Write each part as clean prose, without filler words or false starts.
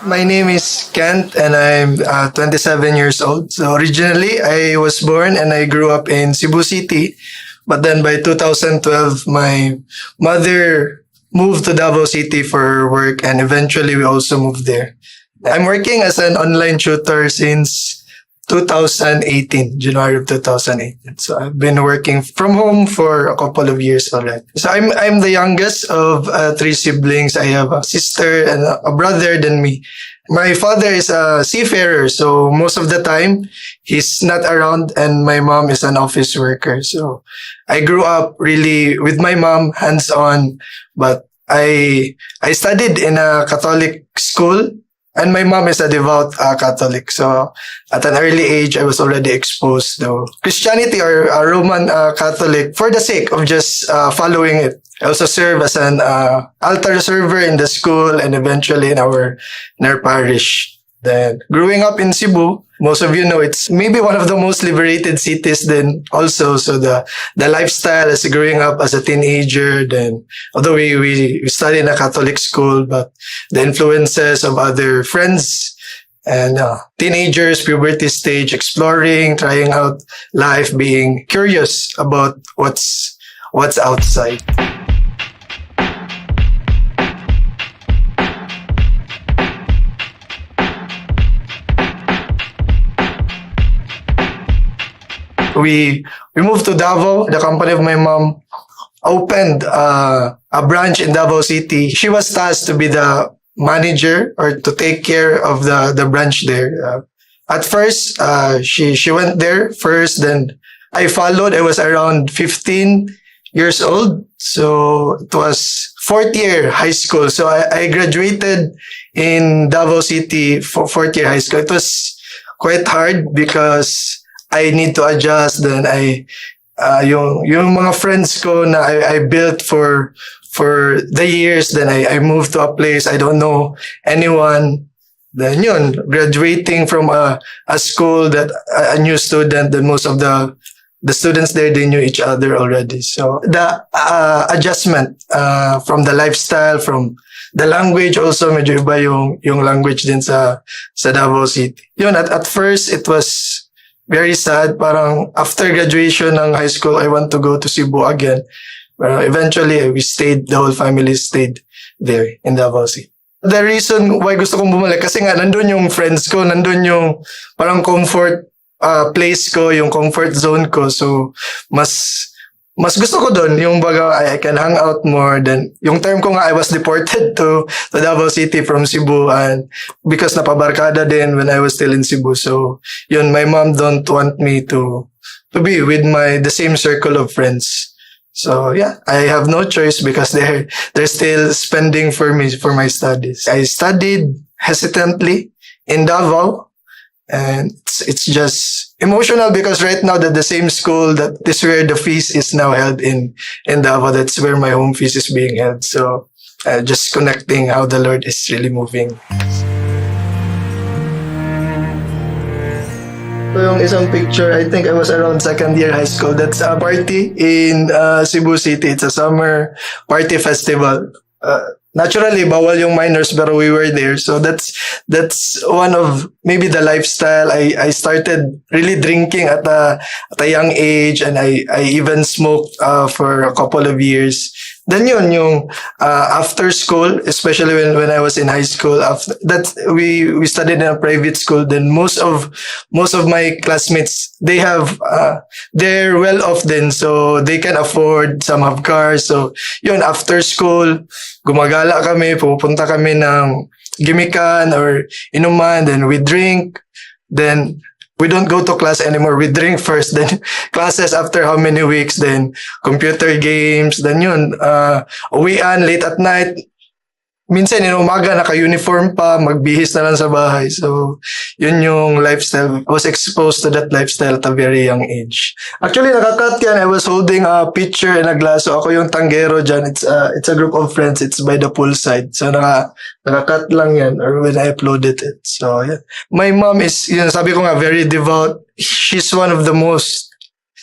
My name is Kent and I'm 27 years old. So originally, I was born and I grew up in Cebu City. But then by 2012, my mother moved to Davao City for work and eventually we also moved there. I'm working as an online tutor since 2018, January of 2018. So I've been working from home for a couple of years already. So I'm the youngest of three siblings. I have a sister and a brother than me. My father is a seafarer, so most of the time he's not around, and my mom is an office worker. So I grew up really with my mom, hands on, but I studied in a Catholic school. And my mom is a devout Catholic. So at an early age, I was already exposed to Christianity or Roman Catholic for the sake of just following it. I also serve as an altar server in the school and eventually in our parish. Then growing up in Cebu, most of you know it's maybe one of the most liberated cities then also. So the lifestyle as growing up as a teenager, then although we studied in a Catholic school, but the influences of other friends and teenagers, puberty stage, exploring, trying out life, being curious about what's outside. We moved to Davao. The company of my mom opened a branch in Davao City. She was tasked to be the manager or to take care of the branch there. At first, she went there first. Then I followed. I was around 15 years old. So it was fourth year high school. So I graduated in Davao City for fourth year high school. It was quite hard because I need to adjust. Then yung mga friends ko na I built for the years. Then I moved to a place I don't know anyone. Then graduating from a school that a new student. Then most of the students there, they knew each other already. So the adjustment from the lifestyle, from the language also, medyo iba yung language din sa Davao City. At first it was very sad. Parang after graduation ng high school, I want to go to Cebu again. But eventually, the whole family stayed there in Davao City. The reason why gusto kong bumalik, kasi nga nandun yung friends ko, nandun yung parang comfort place ko, yung comfort zone ko. So, mas gusto ko doon, yung baga I can hang out more. Then, yung term ko nga, I was deported to Davao City from Cebu and because napabarkada din when I was still in Cebu. So, my mom don't want me to be with the same circle of friends. So, yeah, I have no choice because they're still spending for me, for my studies. I studied hesitantly in Davao. And it's just emotional because right now the same school that is where the feast is now held in Davao. That's where my home feast is being held. So just connecting how the Lord is really moving. So yung isang picture, I think I was around second year high school. That's a party in Cebu City. It's a summer party festival. Naturally, bawal yung minors, pero we were there. So that's one of maybe the lifestyle. I started really drinking at a young age, and I even smoked for a couple of years. Then yung after school, especially when I was in high school, after that we studied in a private school. Then most of my classmates, they're well off then, so they can afford, some have cars. So after school, gumagala kami, pupunta kami ng gimikan or inuman, then we drink, then we don't go to class anymore. We drink first, then classes after how many weeks, then computer games, then uwian late at night. Minsan, umaga, naka-uniform pa, magbihis na lang sa bahay. So, yun yung lifestyle. I was exposed to that lifestyle at a very young age. Actually, nakakat yan. I was holding a pitcher and a glass. So, ako yung tanggero dyan. It's a group of friends. It's by the poolside. So, nakakat lang yan or when I uploaded it. So, yeah. My mom is, sabi ko nga, very devout. She's one of the most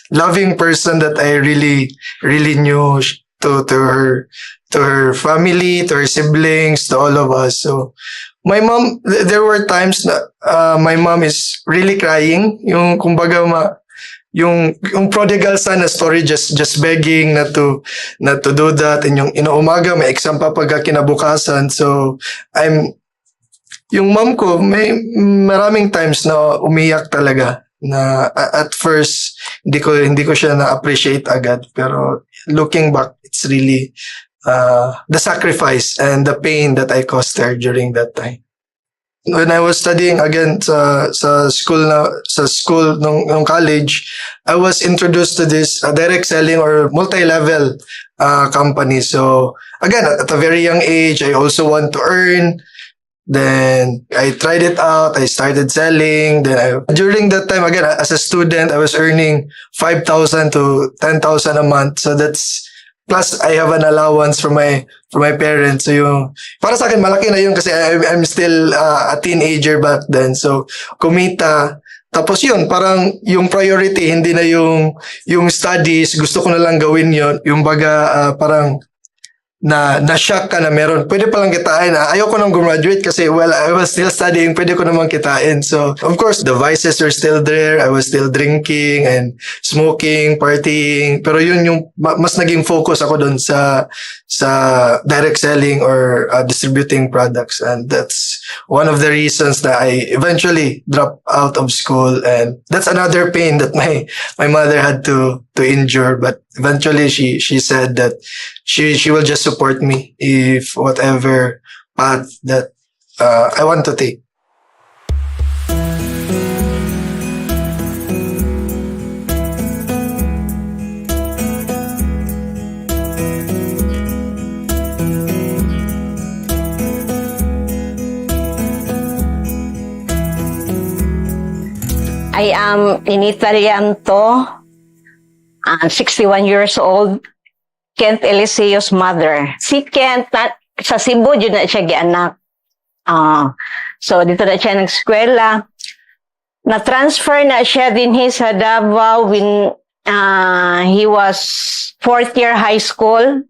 loving person that I really, really knew to her family, to her siblings, to all of us. So my mom, there were times na my mom is really crying. Yung kumbaga yung prodigal son na story, just begging not to do that, and yung inuumaga may exam pa pagka kinabukasan. So yung mom ko may maraming times na umiyak talaga, na at first hindi ko siya na appreciate agad, pero looking back, it's really the sacrifice and the pain that I caused her during that time. When I was studying again sa school nung college, I was introduced to this direct selling or multi-level company. So again, at a very young age, I also want to earn. Then I tried it out. I started selling. During that time, again, as a student, I was earning 5,000 to 10,000 a month. So that's plus I have an allowance from my parents. So yung para sa akin malaki na yun kasi I'm still a teenager back then. So kumita. Tapos yun, parang yung priority hindi na yung studies. Gusto ko na lang gawin yun. Yung baga parang na-shock ka na meron. Pwede palang kitain. Ayoko nang graduate kasi, well, I was still studying. Pwede ko namang kitain. So, of course, the vices were still there. I was still drinking and smoking, partying. Pero yun yung mas naging focus ako dun sa direct selling or distributing products. And that's one of the reasons that I eventually dropped out of school. And that's another pain that my mother had to endure. But eventually, she said that she will just support me if whatever path that I want to take. I am Inita Llanto. I'm 61 years old. Kent Eliseo's mother. Si Kent, sa Cebu, dyan na siya gianak. So, dito na siya nag-eskwela. Na-transfer na siya din sa Davao when he was 4th year high school.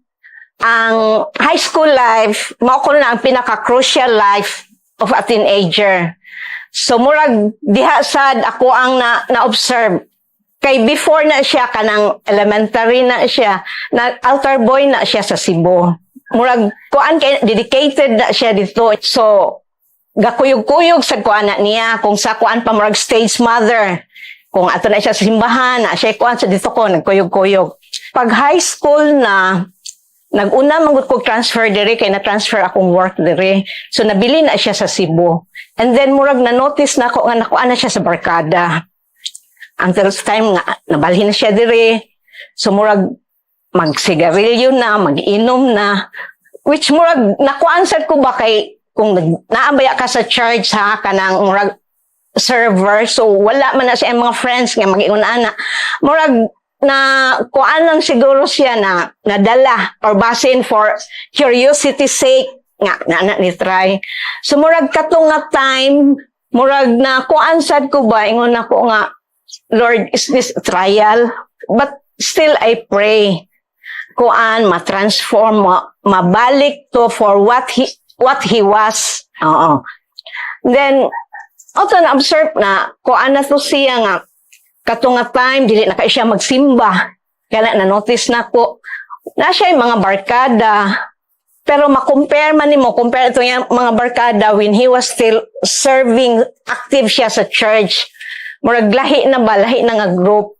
Ang high school life, mao ko na ang pinaka-crucial life of a teenager. So, murag diha sad ako ang na-observe. Kay before na siya, kanang elementary na siya, altar boy na siya sa Cebu. Murag, kuan kay dedicated na siya dito. So, gakuyog-kuyog sa kuan na niya, kung sa kuan pa murag stage mother. Kung ato na siya sa simbahan, na siya kuan sa dito ko, nagkuyog-kuyog. Pag high school na, nag-una manggod ko transfer diri, kay na-transfer akong work diri. So, nabili na siya sa Cebu. And then, murag na-notice na ako, nga nakuha na siya sa barkada. Until time nga, nabalhin na siya diri. So, murag magsigarilyo na, mag-inom na. Which murag, nakuansad ko ba kay, kung naabaya ka sa church ha, kanang murag server. So, wala man na siya mga friends nga mag-iuna na. Murag, na kuan lang siguro siya na nadala or basin for curiosity sake nga ni try. So, murag katong nga time, murag na kuansad ko ba, ingon ako nga, Lord, is this a trial? But still, I pray. Kuan, ma-transform, mabalik to for what he was. Oo. Then, auto na-observe na, kuan na to siya nga, katunga time, dili na kayo siya magsimba. Kaya na-notice na ko, na siya yung mga barkada. Pero ma-compare man ni mo, compare ito yung mga barkada when he was still serving, active siya sa church. Murag lahi na ba, lahi na nga group.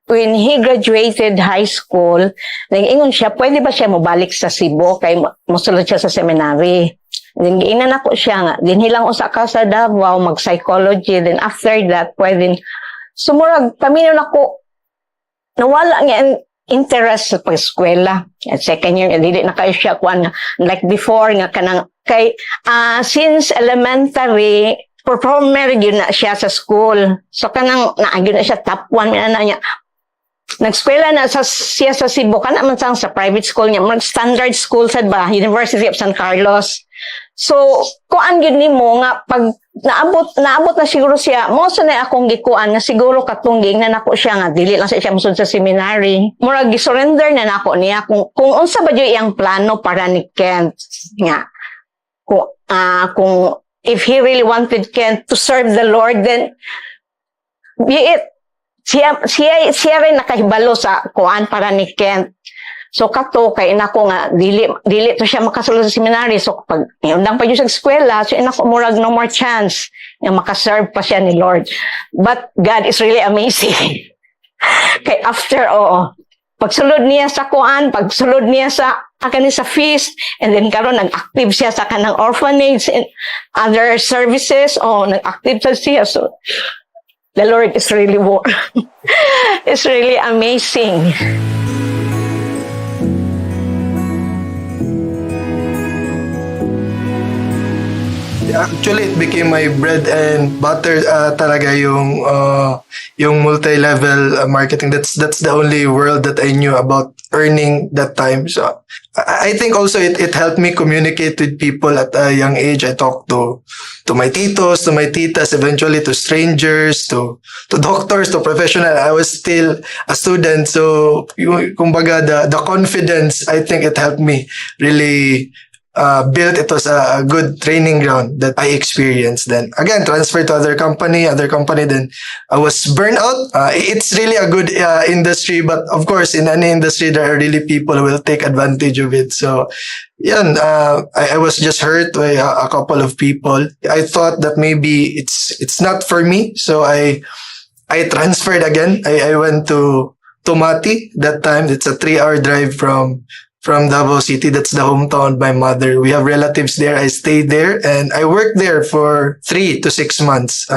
When he graduated high school, nag-ingon siya, pwede ba siya mabalik sa Cebu? Kay musulod siya sa seminary. Giinan ako siya nga. Dinhilang usa ka sa Davao, mag-psychology. Then after that, pwede. So murag, paminaw ako, nawala nga interest sa pag-eskwela. At second year, dili na kayo siya kuan like before nga kanang kay since elementary performer yun na siya sa school. So kanang naagyo na siya top 1 na niya. Nag-eskwela na siya sa Cebu kana man sa private school niya, mag standard school sad ba, University of San Carlos. So kuan gyud nimo nga pag naabot na siguro siya, mo sa na akong gikuan na siguro katungging na nako siya nga dili lang siya musud sa seminary. Murag gi-surrender na nako niya kung unsa ba jud iyang plano para ni Kent nga. kung if he really wanted Ken to serve the Lord, then be it. Siya rin nakahibalo sa kuan para ni Ken. So kato kay nako nga dili to siya makasulod sa seminary, so pag iundang pa yun sa eskwela, so inako murag no more chance nga makaserve pa siya ni Lord. But God is really amazing. Kay after pagsulod niya sa kuan, pagsulod niya sa kani sa feast, and then karon nag-active siya sa kanang orphanage and other services, nag-active siya. So the Lord is really it's really amazing. Actually, it became my bread and butter talaga yung multi-level marketing. That's the only world that I knew about earning that time. So I think also it helped me communicate with people at a young age. I talked to my titos, to my titas, eventually to strangers, to doctors, to professional. I was still a student, so kumbaga the confidence, I think it helped me really built. It was a good training ground that I experienced. Then again, transferred to other company. Then I was burned out. It's really a good industry, but of course, in any industry, there are really people who will take advantage of it. So, I was just hurt by a couple of people. I thought that maybe it's not for me, so I transferred again. I went to Mati that time. It's a 3-hour drive from Davao City. That's the hometown of my mother. We have relatives there. I stayed there and I worked there for 3 to 6 months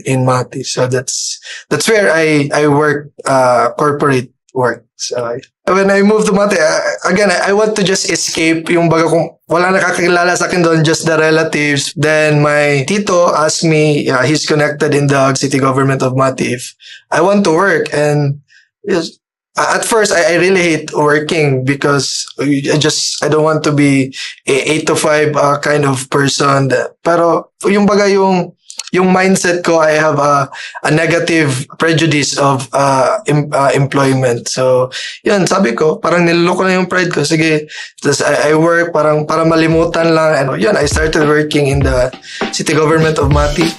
in Mati. So that's where I worked corporate work. So when I moved to Mati, again, I want to just escape yung baga kung wala nakakilala sa akin doon, just the relatives. Then my tito asked me, he's connected in the city government of Mati, if I want to work. And at first, I really hate working because I don't want to be a 8 to 5 kind of person. Pero yung baga yung mindset ko, I have a negative prejudice of employment. So, yun, sabi ko, parang niloloko na yung pride ko. Sige, tas I work para malimutan lang. And yun, I started working in the city government of Mati.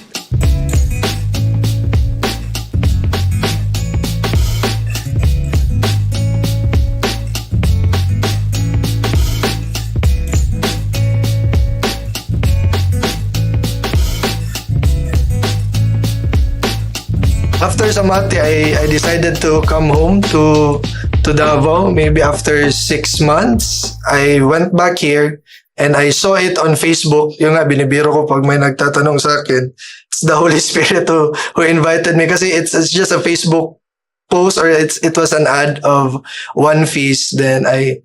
After Samati, I decided to come home to Davao. Maybe after 6 months, I went back here and I saw it on Facebook. Yung nga, binibiro ko pag may nagtatanong sa akin. It's the Holy Spirit who invited me. Kasi it's just a Facebook post, or it was an ad of one feast. Then I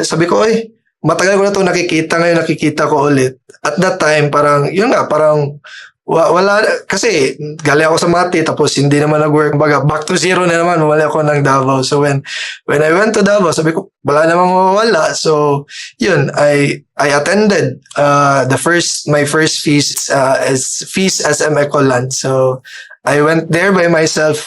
sabi ko, matagal ko na ito nakikita. Ngayon nakikita ko ulit. At that time, parang wala, kasi galing ako sa Mati, tapos hindi naman nag-work. Baga, back to zero na naman, wala ako ng Davao. So when I went to Davao, sabi ko, wala namang mawawala. So, yun, I attended my first feast as Feast SM Ecoland. So, I went there by myself.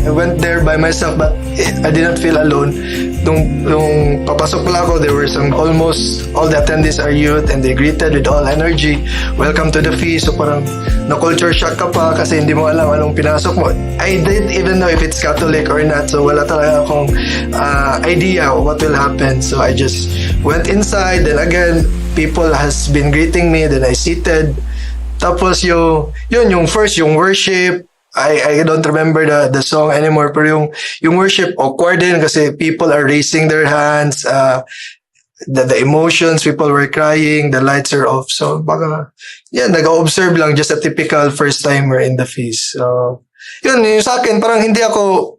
I went there by myself, but I didn't feel alone. Nung papasok pala ako, there were almost all the attendees are youth, and they greeted with all energy, welcome to the feast. So parang na-culture shock ka pa kasi hindi mo alam anong pinasok mo. I didn't even know if it's Catholic or not, so wala talaga akong idea what will happen. So I just went inside, then again, people has been greeting me, then I seated. Tapos yung worship, I don't remember the song anymore, pero yung worship awkward din kasi people are raising their hands, the emotions, people were crying, the lights are off. So baka nag-observe lang, just a typical first timer in the feast. So yun, yung sa akin parang hindi ako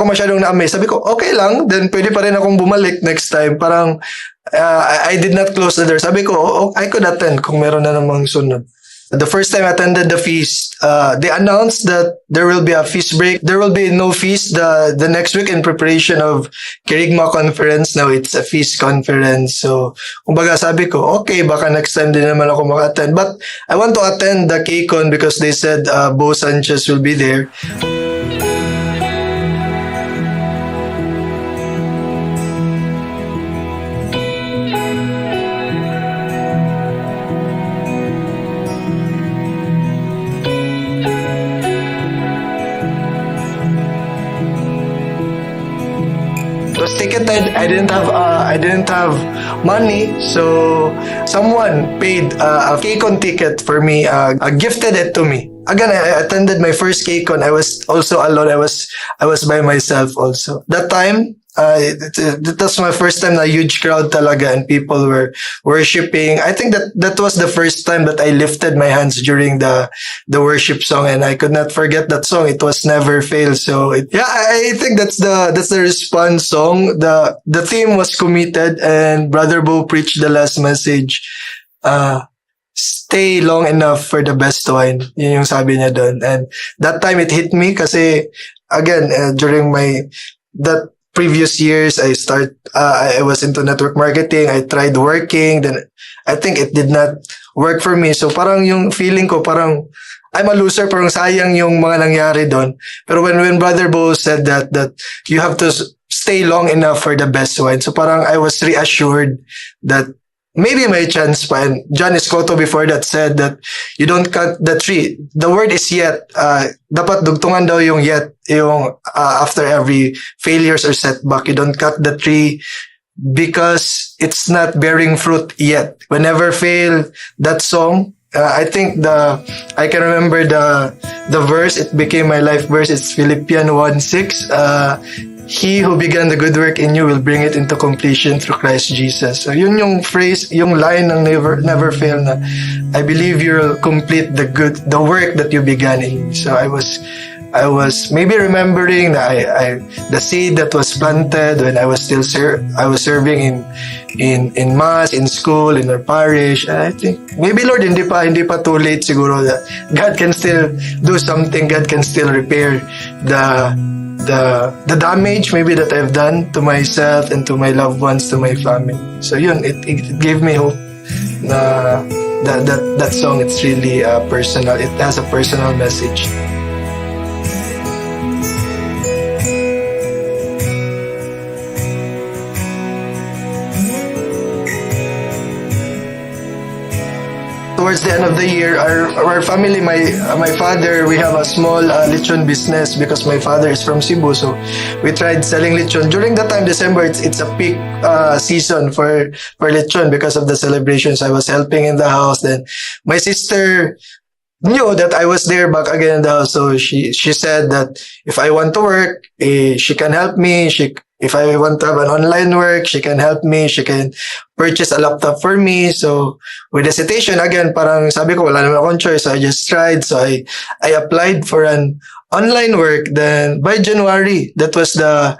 masyadong na-amaze. Sabi ko, okay lang, then pwede pa rin akong bumalik next time. Parang I did not close the door. Sabi ko, I could attend kung meron na namang sunod. The first time I attended the feast, they announced that there will be a feast break. There will be no feast the next week in preparation of Kerigma conference. Now it's a feast conference. So, kumbaga sabi ko, okay, baka next time din naman ako maka-attend. But I want to attend the KCON because they said Bo Sanchez will be there. Was ticketed. I didn't have money, so someone paid a KCON ticket for me. Gifted it to me. Again, I attended my first KCON. I was also alone. I was by myself also. That time, that was my first time na huge crowd talaga and people were worshiping. I think that was the first time that I lifted my hands during the worship song, and I could not forget that song. It was Never Fail. So I think that's the response song. The theme was committed, and Brother Bo preached the last message. Stay long enough for the best wine. Yun yung sabi niya doon. And that time it hit me kasi again, during that previous years, I was into network marketing. I tried working. Then I think it did not work for me. So parang yung feeling ko, parang I'm a loser, parang sayang yung mga nangyari doon. Pero when Brother Bo said that you have to stay long enough for the best wine. So parang I was reassured that maybe may chance pa. And John Escoto before that said that you don't cut the tree. The word is yet. Dapat dugtungan daw yung yet, yung after every failures or setback. You don't cut the tree because it's not bearing fruit yet. Whenever fail, that song, I think I can remember the verse. It became my life verse. It's Philippians 1:6. He who began the good work in you will bring it into completion through Christ Jesus. So yun yung phrase, yung line ng never fail na I believe you'll complete the work that you began in. So I was maybe remembering that the seed that was planted when I was still serving in mass, in school, in our parish. And I think maybe Lord hindi pa too late siguro that God can still do something. God can still repair the damage maybe that I've done to myself and to my loved ones, to my family. So yun, it gave me hope na that song, it's really personal. It has a personal message. Towards the end of the year, our family, my father, we have a small lechon business because my father is from Cebu. So we tried selling lechon. During that time, December, it's a peak season for lechon because of the celebrations. I was helping in the house. Then my sister knew that I was there back again in the house. So she said that if I want to work, she can help me. If I want to have an online work, she can help me. She can purchase a laptop for me. So with hesitation, again, parang sabi ko, wala naman akong choice. So I just tried. So I applied for an online work. Then by January, that was the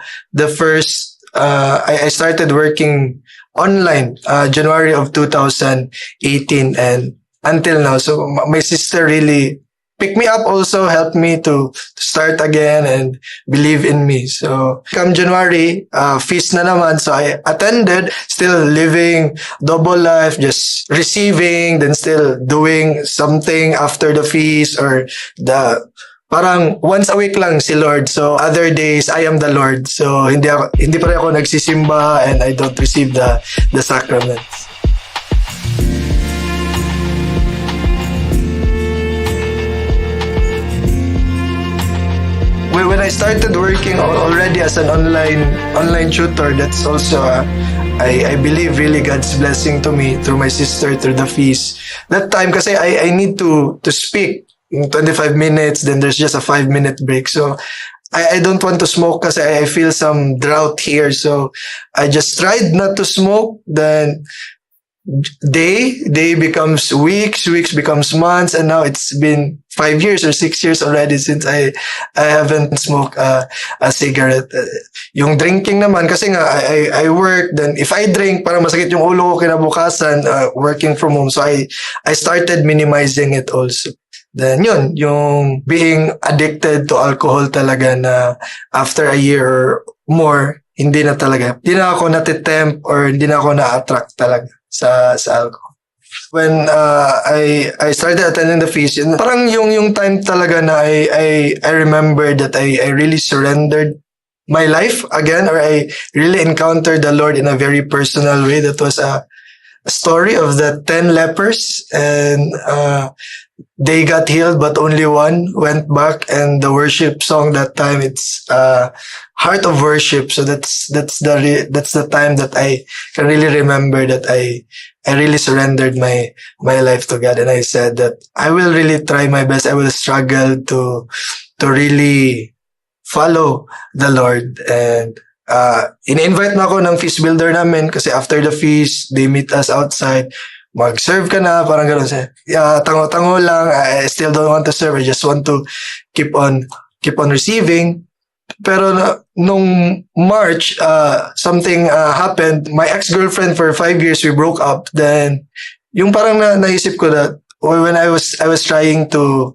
first, I started working online, January of 2018 and until now. So my sister really picked me up, also helped me to start again and believe in me. So come January, feast na naman. So I attended, still living double life, just receiving, then still doing something after the feast or parang once a week lang si Lord. So other days, I am the Lord. So hindi pa rin ako nagsisimba and I don't receive the sacraments. When I started working already as an online tutor, that's also I believe really God's blessing to me through my sister, through the feast. That time kasi I need to speak in 25 minutes, then there's just a 5-minute break. So I don't want to smoke kasi I feel some drought here. So I just tried not to smoke. Then day becomes weeks, weeks becomes months, and now it's been 5 years or 6 years already since I haven't smoked a cigarette. Yung drinking naman, kasi nga, I work, then if I drink, parang masakit yung ulo ko kinabukasan, working from home. So I started minimizing it also. Then yun, yung being addicted to alcohol talaga na after a year or more, hindi na talaga. Hindi na ako natitempt or hindi na ako na-attract talaga sa alcohol. When I started attending the feast, yun, parang yung time talaga na I remember that I really surrendered my life again, or I really encountered the Lord in a very personal way. That was a story of the 10 lepers, and they got healed, but only one went back. And the worship song that time, it's Heart of Worship. So that's the time that I can really remember that I really surrendered my life to God, and I said that I will really try my best. I will struggle to really follow the Lord. And in-invite na ako ng feast builder namin, kasi after the feast, they meet us outside. Mag-serve ka na, parang gano'n siya. Tango-tango lang, I still don't want to serve. I just want to keep on receiving. Pero nung March, something happened. My ex-girlfriend for 5 years, we broke up. Then, yung parang naisip ko that when I was trying to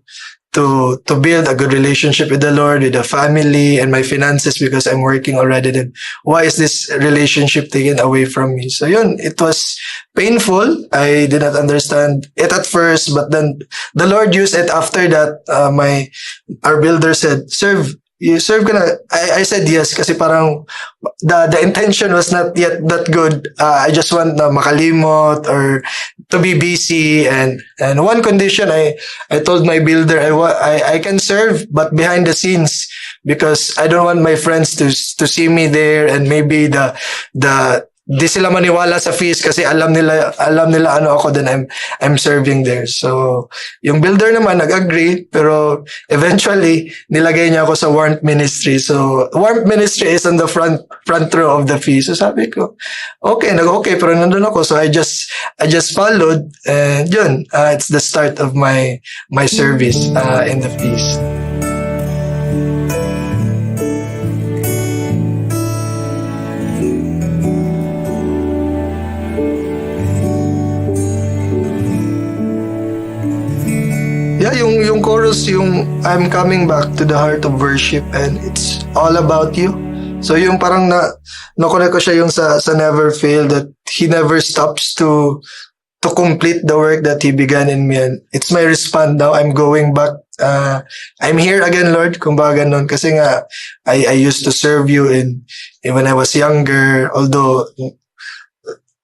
build a good relationship with the Lord, with the family, and my finances, because I'm working already, then why is this relationship taken away from me? So yun, it was painful. I did not understand it at first, but then the Lord used it after that. Our builder said, you serve ka na. I said yes, kasi parang the intention was not yet that good. I just want na makalimot or to be busy, and one condition, I told my builder, I can serve but behind the scenes, because I don't want my friends to see me there, and maybe di sila maniwala sa feast kasi alam nila ano ako, then I'm serving there. So yung builder naman nag-agree, pero eventually nilagay niya ako sa warmth ministry. So warmth ministry is on the front row of the feast. So sabi ko, okay, pero nandun ako. So I just followed, and yun, it's the start of my service in the feast. Yeah, yung chorus, yung I'm coming back to the heart of worship, and it's all about you. So yung parang na-connect ko siya yung sa never fail, that he never stops to complete the work that he began in me. And it's my response now. I'm going back. I'm here again, Lord. Kumbaga nun. Kasi nga, I used to serve you in when I was younger, although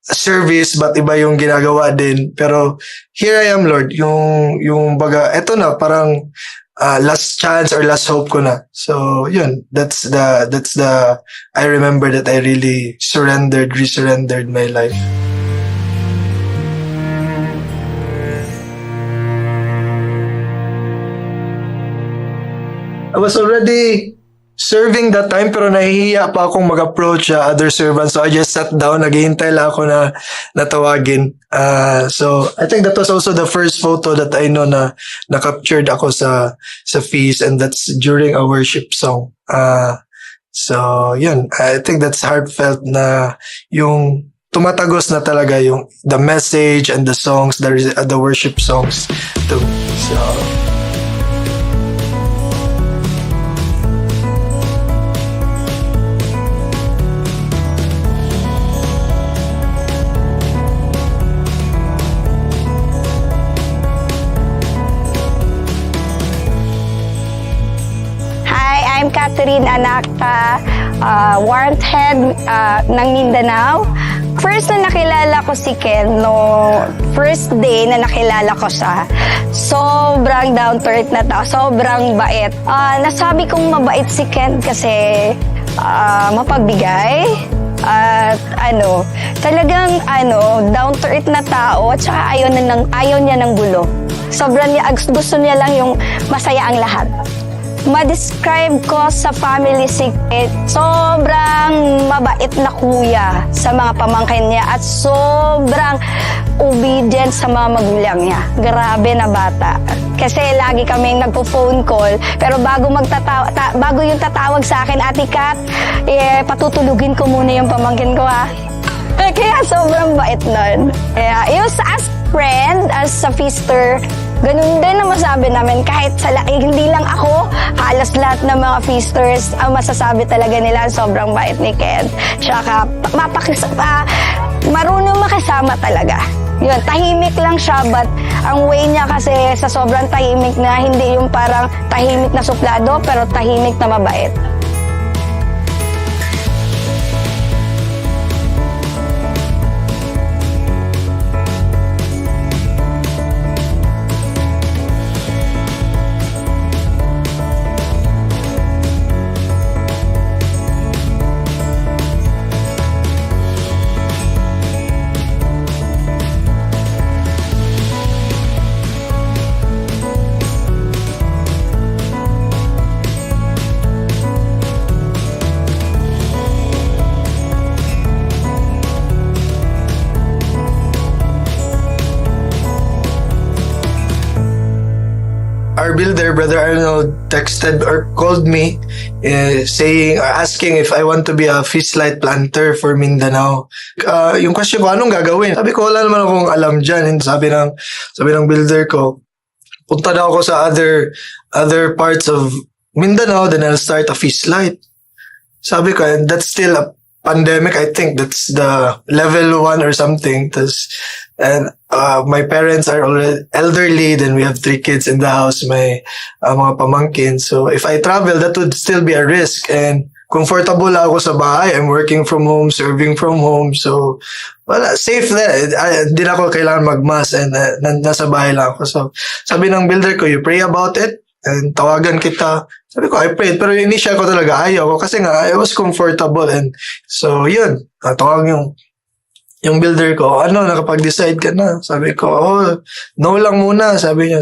service, but iba yung ginagawa din. Pero here I am, Lord. Yung baga, eto na, parang last chance or last hope ko na. So, yun. That's the I remember that I really resurrendered my life. I was already serving that time, pero nahihiya pa akong mag-approach other servants. So I just sat down, naghihintay lang ako na natawagin. So I think that was also the first photo that I know na captured ako sa feast, and that's during a worship song. So yun, I think that's heartfelt na yung tumatagos na talaga yung the message and the songs, the worship songs too. So I'm Catherine, anak warrant head ng Mindanao. First na nakilala ko si Ken, first day na nakilala ko siya, sobrang down to earth na tao, sobrang bait. Nasabi kong mabait si Ken kasi mapagbigay at talagang down to earth na tao, at saka ayaw niya ng gulo. Sobrang gusto niya lang yung masaya ang lahat. ma-describe ko sa family si Ken, sobrang mabait na kuya sa mga pamangkin niya at sobrang obedient sa mga magulang niya. Grabe na bata. Kasi lagi kaming nagpo-phone call, pero bago bago yung tatawag sa akin, Ate Kat, patutulugin ko muna yung pamangkin ko, ha. Kaya sobrang bait nun. Yung as friend, as a feaster, ganun din na masabi namin. Kahit hindi lang ako, halos lahat ng mga feasters, ang masasabi talaga nila, sobrang bait ni Ken. Tsaka, marunong makisama talaga. Yun, tahimik lang siya, but ang way niya kasi sa sobrang tahimik na, hindi yung parang tahimik na suplado, pero tahimik na mabait. Our builder, Brother Arnold, texted or called me asking if I want to be a fish light planter for Mindanao. Yung question ko, anong gagawin? Sabi ko, wala naman akong alam dyan. And sabi ng builder ko, punta na ako sa other parts of Mindanao, then I'll start a fish light. Sabi ko, and that's still a pandemic. I think that's the level 1 or something. And my parents are already elderly, then we have 3 kids in the house, may mga pamangkin. So if I travel, that would still be a risk. And comfortable ako sa bahay. I'm working from home, serving from home. So, wala, safe na. Hindi na ako kailangan magmask and nasa bahay lang ako. So, sabi ng builder ko, you pray about it and tawagan kita. Sabi ko, I prayed. Pero initial ko talaga, ayaw ko. Kasi nga, I was comfortable. And so, yun. Tawag yung builder ko, nakapag-decide ka na? Sabi ko, no lang muna. Sabi niya,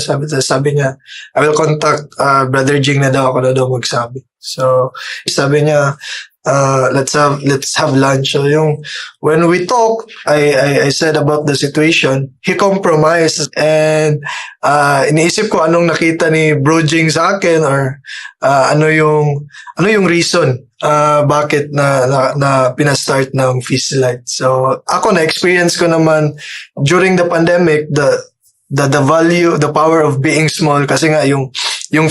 I will contact Brother Jing na daw, ako na daw magsabi. So, sabi niya, let's have lunch. So, when we talk, I said about the situation, he compromised, and iniisip ko anong nakita ni Bro Jing sa akin, or ano yung reason bakit na pinastart ng Feast Light. So, ako na-experience ko naman during the pandemic, the value, the power of being small, kasi nga yung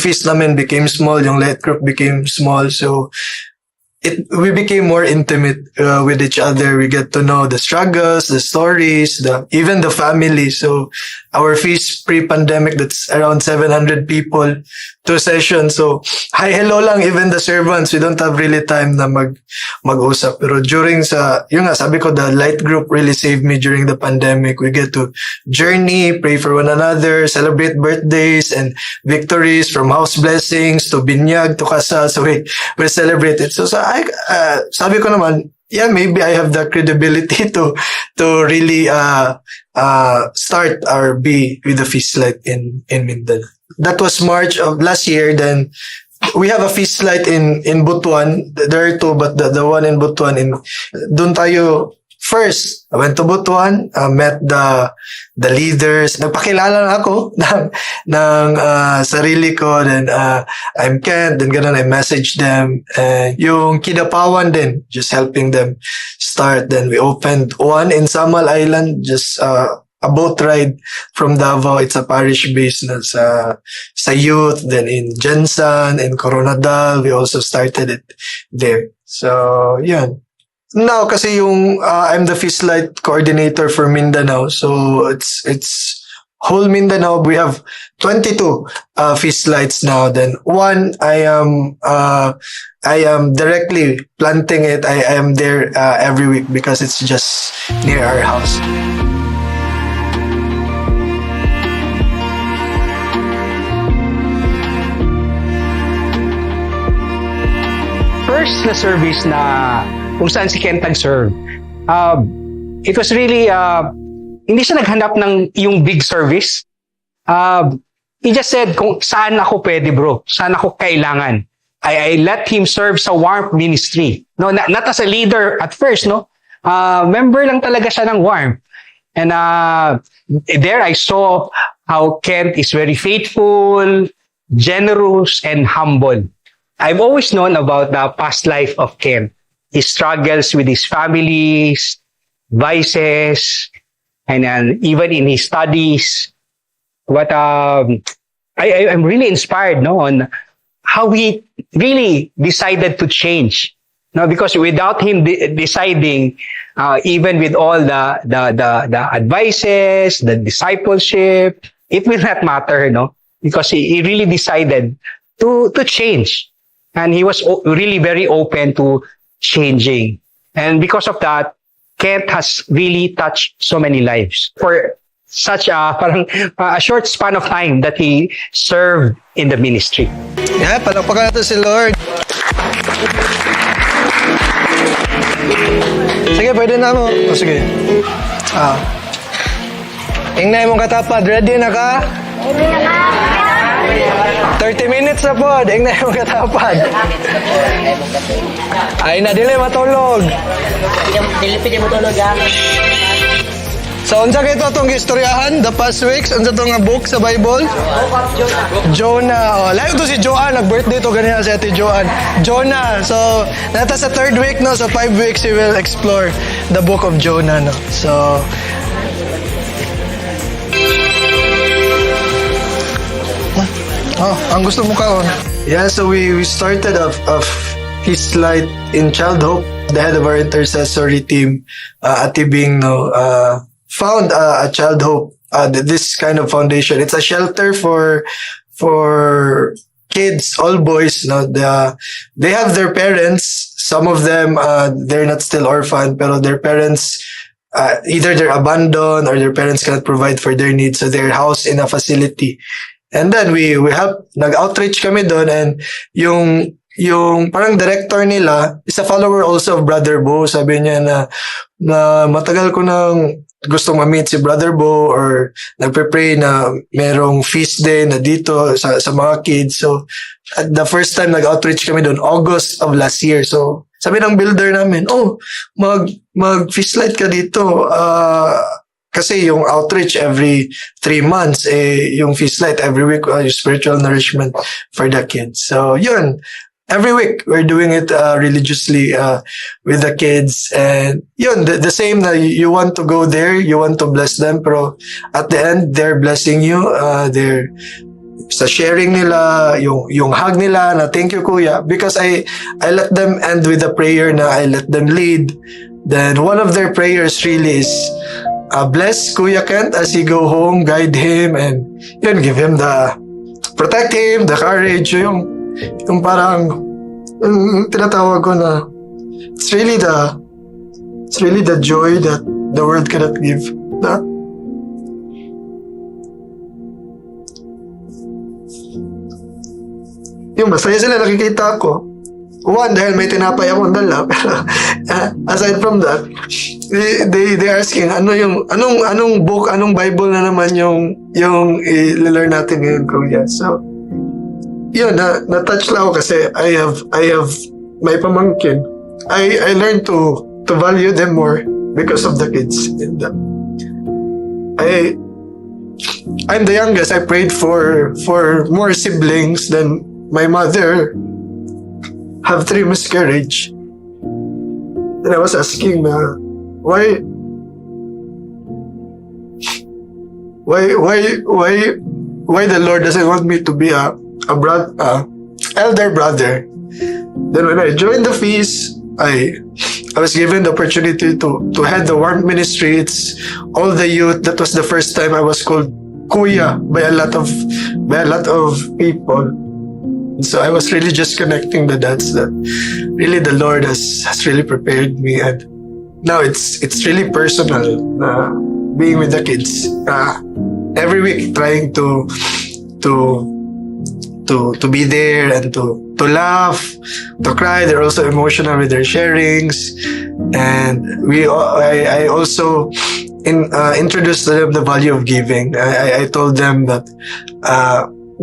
feast namin became small, yung light group became small. So, we became more intimate with each other. We get to know the struggles, the stories, even the family. So our feast pre-pandemic, that's around 700 people, 2 sessions. So hi, hello lang, even the servants. We don't have really time na mag-usap. Pero during sabi ko, the light group really saved me during the pandemic. We get to journey, pray for one another, celebrate birthdays and victories, from house blessings to binyag to kasal. So we celebrate it. So sabi ko naman, yeah, maybe I have the credibility to really start or be with the Feast Light in Mindanao. That was March of last year. Then we have a Feast Light in Butuan. There are 2, but the one in Butuan, dun tayo first. I went to Butuan, met the leaders. Nagpakilala na ako ng sarili ko. Then I'm Kent. Then ganun, I messaged them. And yung Kidapawan din, just helping them start. Then we opened one in Samal Island, just a boat ride from Davao. It's a parish base na sa youth. Then in Jensan, in Coronadal, we also started it there. So, yan. Now, kasi I'm the Feast Light coordinator for Mindanao. So, it's whole Mindanao. We have 22 Feast Lights now. Then one, I am directly planting it. I am there every week because it's just near our house. First na service na kung saan si Ken nag-serve, it was really, hindi siya naghanap ng yung big service. he just said, kung saan ako pwede, bro, saan ako kailangan. I let him serve sa warmth ministry. No, not as a leader at first, no? Member lang talaga siya ng warmth. And there I saw how Kent is very faithful, generous, and humble. I've always known about the past life of Kent. His struggles with his families, vices, and even in his studies. But I'm really inspired, no, on how he really decided to change. No, because without him deciding, even with all the advices, the discipleship, it will not matter, no, because he really decided to change, and he was really very open to changing, and because of that, Kent has really touched so many lives for such a short span of time that he served in the ministry. Yeah, palakpakan natin si Lord. Sige, pwede na mo. O, sige. Ingnay mong katapad. Ready na ka? Ready na ka. 30 minutes na po. Ingnay mong katapad. Ay na, dili matulog. Dili matulog ha. So, unsa kito itong istoryahan? The past weeks? Unsa itong book sa Bible? Jonah. Oh, layo to si Joanne. Nag-birthday to ganyan si Ate Joanne. Jonah. So, nata sa 3rd week, no? So, 5 weeks, we will explore the book of Jonah, no? So, ang gusto mo kaon? Yeah, so we started of his light in Child Hope. The head of our intercessory team, Ate Bing, no? Found a Child Hope, this kind of foundation. It's a shelter for kids, all boys. No, they have their parents. Some of them, they're not still orphaned, pero their parents, either they're abandoned or their parents cannot provide for their needs, so they're housed in a facility. And then we help, nag-outreach kami doon, and yung parang director nila is a follower also of Brother Bo. Sabi niya na matagal ko nang gustong ma-meet si Brother Bo, or nagpe-pray na merong feast day na dito sa mga kids. So, at the first time nag-outreach kami doon, August of last year. So, sabi ng builder namin, mag-feast light ka dito. Kasi yung outreach every 3 months, yung feast light every week, yung spiritual nourishment for the kids. So, yun. Every week, we're doing it religiously with the kids. And yun, the same na you want to go there, you want to bless them, pero at the end, they're blessing you. They're sa sharing nila, yung hug nila na thank you kuya, because I let them end with a prayer na I let them lead. Then one of their prayers really is, bless Kuya Kent as he go home, guide him, and yun, give him protect him, the courage, yung parang tinatawag ko na it's really the joy that the world cannot give. Na? Yung masaya sila nakikita ko. One, dahil may tinapay akong dala. Pero aside from that, they asking anong book, anong Bible na naman yung i-learn natin ngayon, Kuya. So yun, na-touch lang ako kasi I have my pamangkin. I learned to value them more because of the kids. And I'm the youngest. I prayed for more siblings than my mother have 3 miscarriage. And I was asking why the Lord doesn't want me to be a elder brother. Then when I joined the feast, I was given the opportunity to head the warmth ministry. It's all the youth. That was the first time I was called Kuya by a lot of people. So I was really just connecting the dots that really the Lord has really prepared me, and now it's really personal being with the kids every week, trying to be there and to laugh, to cry. They're also emotional with their sharings, and I also introduced to them the value of giving. I told them that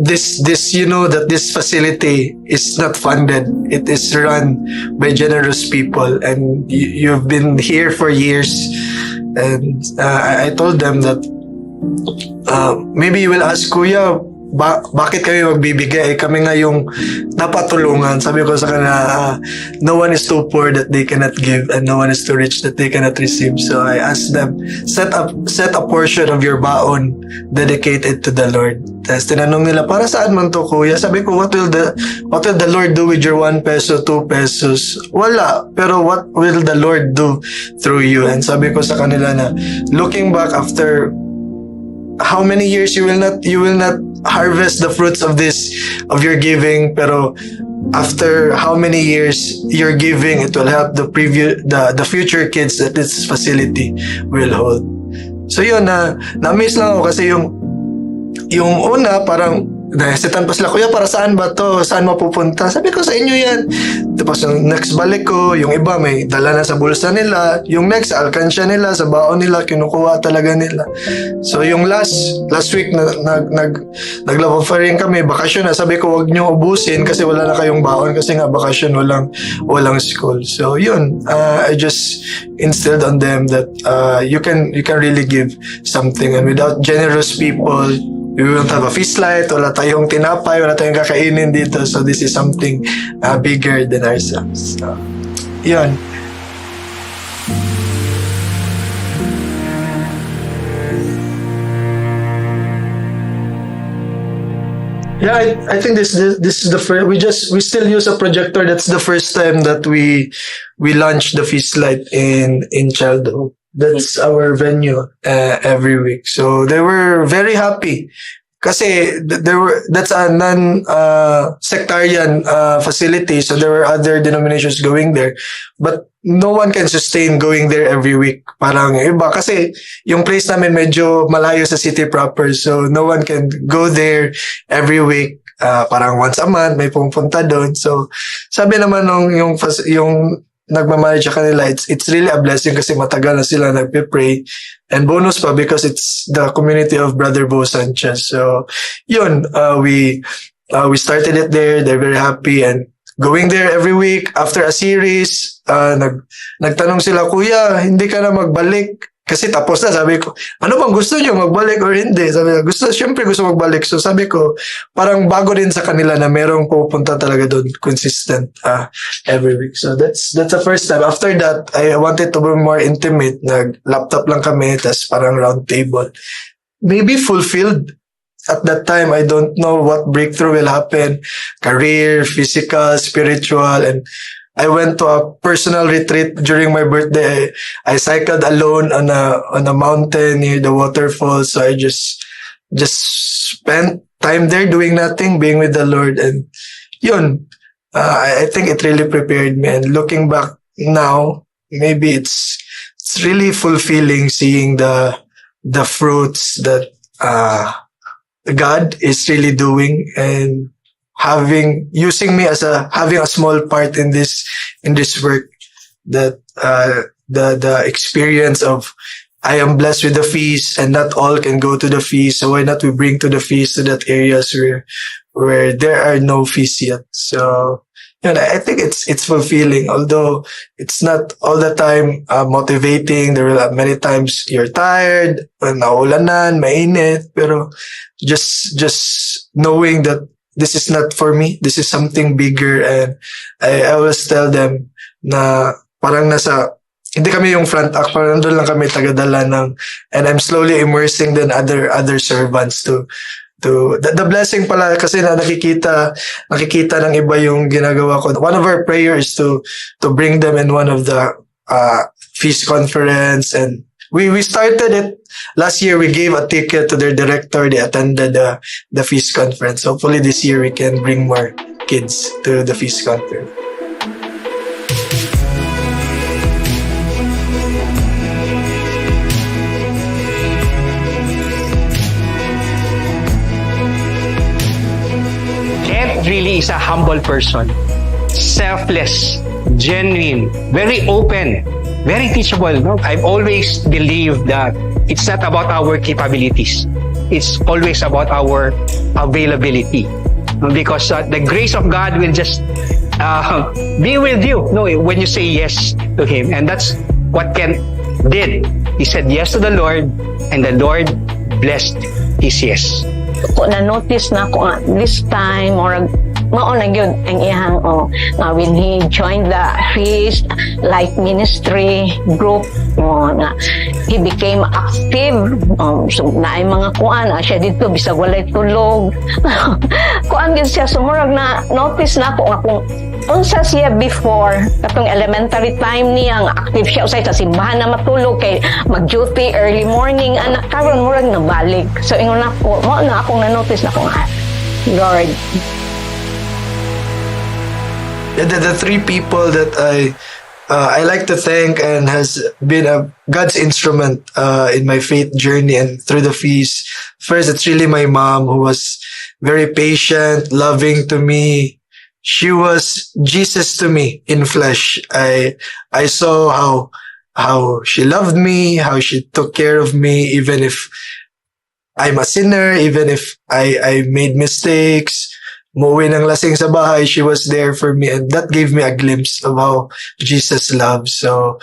this that this facility is not funded. It is run by generous people, and you've been here for years. And I told them that maybe you will ask, Kuya, bakit kami magbibigay? Kami nga yung napatulungan. Sabi ko sa kanila, no one is too poor that they cannot give, and no one is too rich that they cannot receive. So I asked them, set a portion of your baon, dedicate it to the Lord. Tapos tinanong nila, para saan man to, Kuya? Sabi ko, what will the Lord do with your 1 peso, 2 pesos? Wala. Pero what will the Lord do through you? And sabi ko sa kanila na, looking back after how many years, you will not harvest the fruits of your giving, pero after how many years you're giving, it will help the future kids that this facility will hold. So yun, na-miss lang ako kasi yung una, parang nahesitan pa sila, Kuya, para saan ba to? Saan mapupunta? Sabi ko, sa inyo yan. Tapos yung next balik ko, yung iba may dala na sa bulsa nila. Yung next, alkansya nila, sa baon nila, kinukuha talaga nila. So yung last week, nag-love offering kami, bakasyon na. Sabi ko, wag nyo ubusin kasi wala na kayong baon kasi nga bakasyon, walang school. So yun, I just instilled on them that you can really give something, and without generous people, we won't have a feast light, wala tayong tinapay, wala tayong kakainin dito. So this is something bigger than ourselves. So, yun. Yeah, I think this is the first. We still use a projector. That's the first time that we launched the feast light in childhood. That's our venue every week. So they were very happy kasi that's a non-sectarian facility. So there were other denominations going there, but no one can sustain going there every week. Parang iba kasi yung place namin medyo malayo sa city proper. So no one can go there every week. Parang once a month may pumunta doon. So sabi naman yung nagmamanage sa kanila, it's really a blessing kasi matagal na sila nagpe-pray. And bonus pa because it's the community of Brother Bo Sanchez. So, yun, we started it there. They're very happy, and going there every week after a series, nagtanong sila, Kuya, hindi ka na magbalik? Kasi tapos na, sabi ko, ano bang gusto nyo, magbalik or hindi? Sabi ko, syempre gusto magbalik. So sabi ko, parang bago din sa kanila na merong pupunta talaga doon, consistent every week. So that's the first time. After that, I wanted to be more intimate. Nag-laptop lang kami, tas parang round table. Maybe fulfilled. At that time, I don't know what breakthrough will happen. Career, physical, spiritual, and I went to a personal retreat during my birthday. I cycled alone on a mountain near the waterfall. So I just spent time there doing nothing, being with the Lord. And yun, I think it really prepared me. And looking back now, maybe it's really fulfilling seeing the fruits that God is really doing, and using me as having a small part in this work, that the experience of I am blessed with the feast, and not all can go to the feast, so why not we bring to the feast to that areas where there are no feasts yet. So I think it's fulfilling, although it's not all the time motivating. There will many times you're tired, naulanan, mainit, pero just knowing that this is not for me. This is something bigger, and I always tell them na parang hindi kami yung front act, parang nandun lang kami tagadala and I'm slowly immersing then other servants to the blessing pala kasi na nakikita ng iba yung ginagawa ko. One of our prayers to bring them in one of the feast conference, and we started it last year. We gave a ticket to their director. They attended the feast conference. Hopefully this year we can bring more kids to the feast conference. Kent really is a humble person. Selfless, genuine, very open. very teachable. No? I've always believed that it's not about our capabilities. It's always about our availability. Because the grace of God will just be with you, no, when you say yes to Him. And that's what Ken did. He said yes to the Lord, and the Lord blessed his yes. Kung na-notice na ko nga this time, or mao na gyud ang iyang when he joined the feast life ministry group, nga he became active. So naay mga kuan siya dito bisag walay tulog. Kuan gyud siya, sumurag na notice na ko nga kung unsa siya before katong elementary time niya nga active siya usay sa simbahan na matulog kay mag-duty early morning, anak karon murag nabalik. So ingon ako mo na akong na-notice na ko nga Lord. The three people that I like to thank and has been God's instrument in my faith journey and through the feast. First, it's really my mom, who was very patient, loving to me. She was Jesus to me in flesh. I saw how she loved me, how she took care of me, even if I'm a sinner, even if I made mistakes. Umuwi ng lasing sa bahay, she was there for me, and that gave me a glimpse of how Jesus loves. So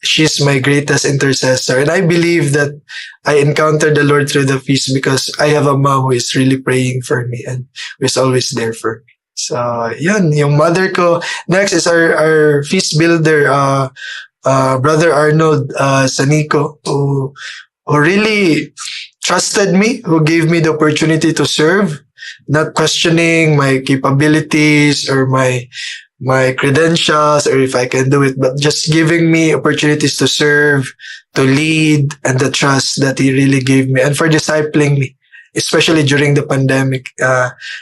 she's my greatest intercessor, and I believe that I encountered the Lord through the feast because I have a mom who is really praying for me and who is always there for me. So yun, yung mother ko. Next is our feast builder, Brother Arnold Sanico, who really trusted me, who gave me the opportunity to serve, not questioning my capabilities or my credentials or if I can do it, but just giving me opportunities to serve, to lead, and the trust that he really gave me, and for discipling me, especially during the pandemic,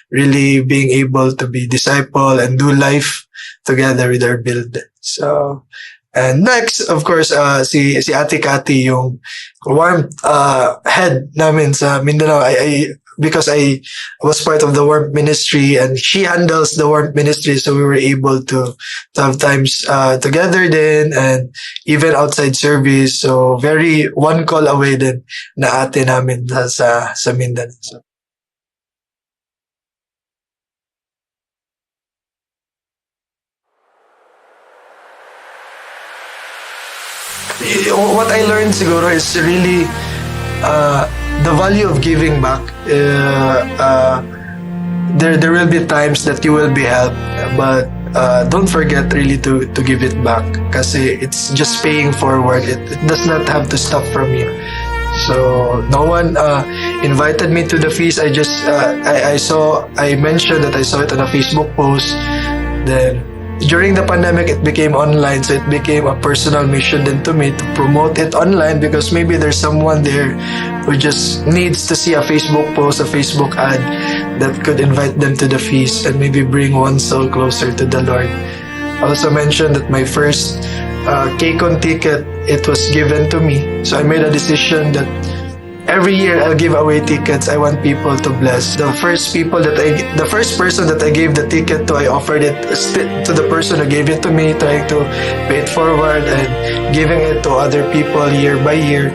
really being able to be disciple and do life together with our build. So, and next, of course, si Ate Cathy, yung warmth head namin sa Mindanao. Because I was part of the warmth ministry, and she handles the warmth ministry, so we were able to have times together then, and even outside service. So very one call away din na ate namin sa Mindanao. So, what I learned siguro is really the value of giving back. There will be times that you will be helped, but don't forget really to give it back, kasi it's just paying forward. It does not have to stop from you. So no one invited me to the feast. I just I mentioned that I saw it on a Facebook post. Then during the pandemic, it became online, so it became a personal mission then to me to promote it online, because maybe there's someone there who just needs to see a Facebook post, a Facebook ad that could invite them to the feast and maybe bring one soul closer to the Lord. I also mentioned that my first KCON ticket, it was given to me, so I made a decision that every year I'll give away tickets. I want people to bless. The first person that I gave the ticket to, I offered it to the person who gave it to me, trying to pay it forward and giving it to other people year by year.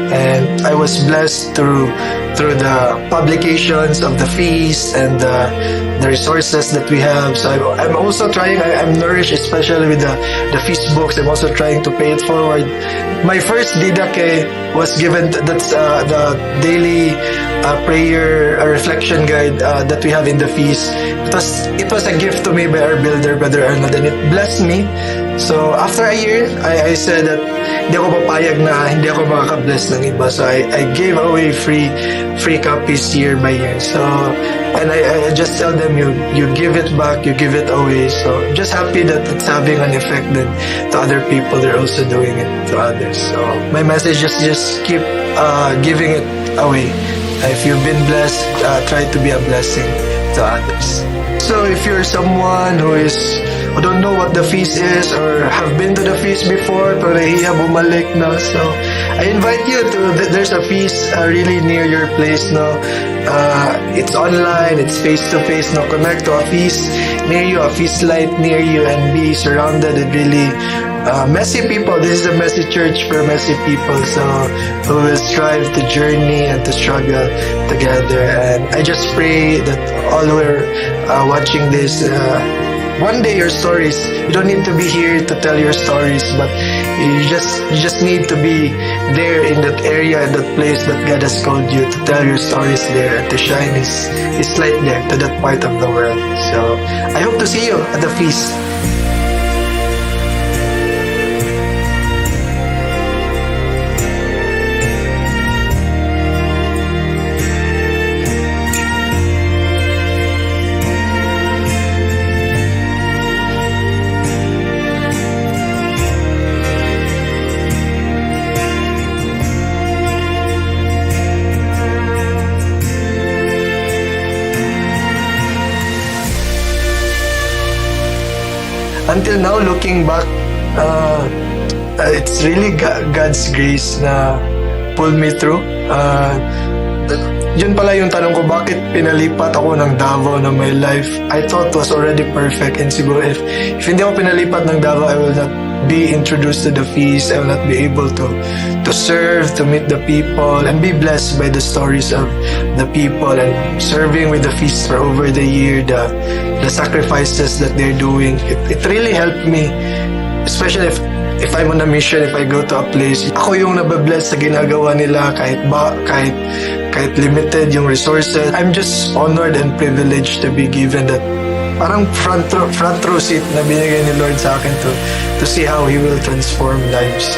And I was blessed through the publications of the feast and the resources that we have. So I'm also trying, I'm nourished, especially with the feast books. I'm also trying to pay it forward. My first didake was given, that's the daily prayer reflection guide that we have in the feast. It was a gift to me by our builder, Brother Arnold, and it blessed me. So after a year, I said that hindi ako papayag na hindi ako makaka-bless ng iba. So I gave away free copies year by year. So, and I just tell them, you give it back, you give it away. So just happy that it's having an effect then to other people. They're also doing it to others. So my message is just keep giving it away. If you've been blessed, try to be a blessing to others. So if you're someone who don't know what the feast is or have been to the feast before pero nahiya bumalik na, so I invite you to, there's a feast really near your place, no? It's online, it's face to face, no? Connect to a feast near you, a feast light near you, and be surrounded with really messy people. This is a messy church for messy people. So who will strive to journey and to struggle together. And I just pray that all who are watching this, one day your stories, you don't need to be here to tell your stories, but you just need to be there in that area, in that place that God has called you to tell your stories there and to shine His light there to that part of the world. So I hope to see you at the feast. Until now, looking back, it's really God's grace na pulled me through. Yun pala yung tanong ko, bakit pinalipat ako ng Davao na my life I thought was already perfect, and siguro if hindi ako pinalipat ng Davao, I will not be introduced to the feast. I will not be able to serve, to meet the people, and be blessed by the stories of the people, and serving with the feast for over the year, the sacrifices that they're doing. It really helped me, especially if I'm on a mission, if I go to a place, ako yung nababless sa ginagawa nila kahit limited yung resources. I'm just honored and privileged to be given that parang front row seat na binigay ni Lord sa akin to see how He will transform lives.